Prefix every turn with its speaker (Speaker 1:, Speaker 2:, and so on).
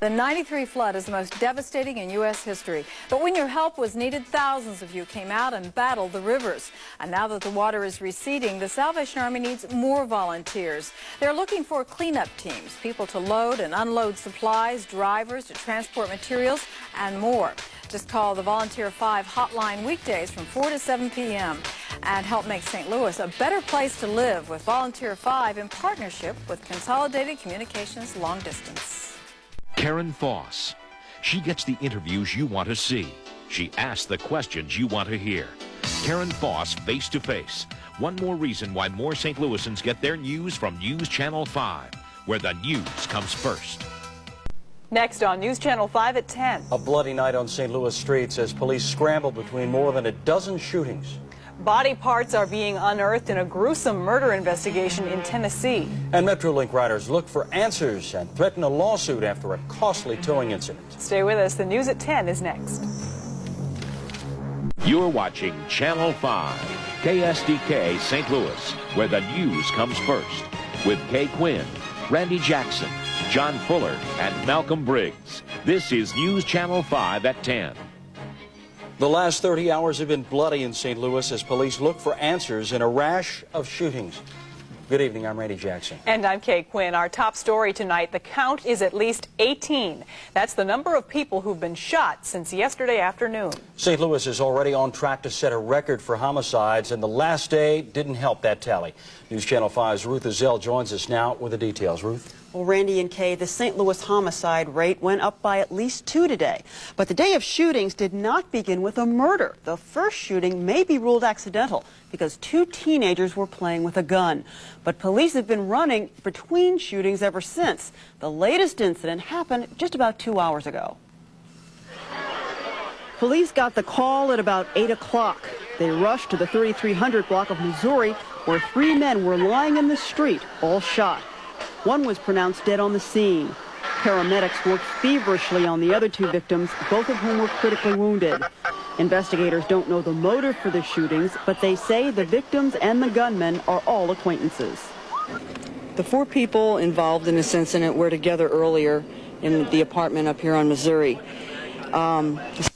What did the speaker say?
Speaker 1: The '93 flood is the most devastating in U.S. history. But when your help was needed, thousands of you came out and battled the rivers. And now that the water is receding, the Salvation Army needs more volunteers. They're looking for cleanup teams, people to load and unload supplies, drivers to transport materials, and more. Just call the Volunteer 5 hotline weekdays from 4 to 7 p.m. and help make St. Louis a better place to live with Volunteer 5 in partnership with Consolidated Communications Long Distance.
Speaker 2: Karen Foss. She gets the interviews you want to see. She asks the questions you want to hear. Karen Foss, face to face. One more reason why more St. Louisans get their news from News Channel 5, where the news comes first.
Speaker 3: Next on News Channel 5 at 10.
Speaker 4: A bloody night on St. Louis streets as police scramble between more than a dozen shootings.
Speaker 3: Body parts are being unearthed in a gruesome murder investigation in Tennessee.
Speaker 4: And Metrolink riders look for answers and threaten a lawsuit after a costly towing incident.
Speaker 3: Stay with us. The news at 10 is next.
Speaker 2: You're watching Channel 5, KSDK St. Louis, where the news comes first. With Kay Quinn, Randy Jackson, John Fuller, and Malcolm Briggs. This is News Channel 5 at 10.
Speaker 4: The last 30 hours have been bloody in St. Louis as police look for answers in a rash of shootings. Good evening, I'm Randy Jackson.
Speaker 3: And I'm Kay Quinn. Our top story tonight, the count is at least 18. That's the number of people who've been shot since yesterday afternoon.
Speaker 4: St. Louis is already on track to set a record for homicides, and the last day didn't help that tally. News Channel 5's Ruth Azell joins us now with the details. Ruth?
Speaker 5: Well, Randy and Kay, the St. Louis homicide rate went up by at least 2 today. But the day of shootings did not begin with a murder. The first shooting may be ruled accidental because 2 teenagers were playing with a gun. But police have been running between shootings ever since. The latest incident happened just about 2 hours ago. Police got the call at about 8 o'clock. They rushed to the 3300 block of Missouri, where 3 men were lying in the street, all shot. One was pronounced dead on the scene. Paramedics worked feverishly on the other 2 victims, both of whom were critically wounded. Investigators don't know the motive for the shootings, but they say the victims and the gunmen are all acquaintances. The 4 people involved in this incident were together earlier in the apartment up here on Missouri. The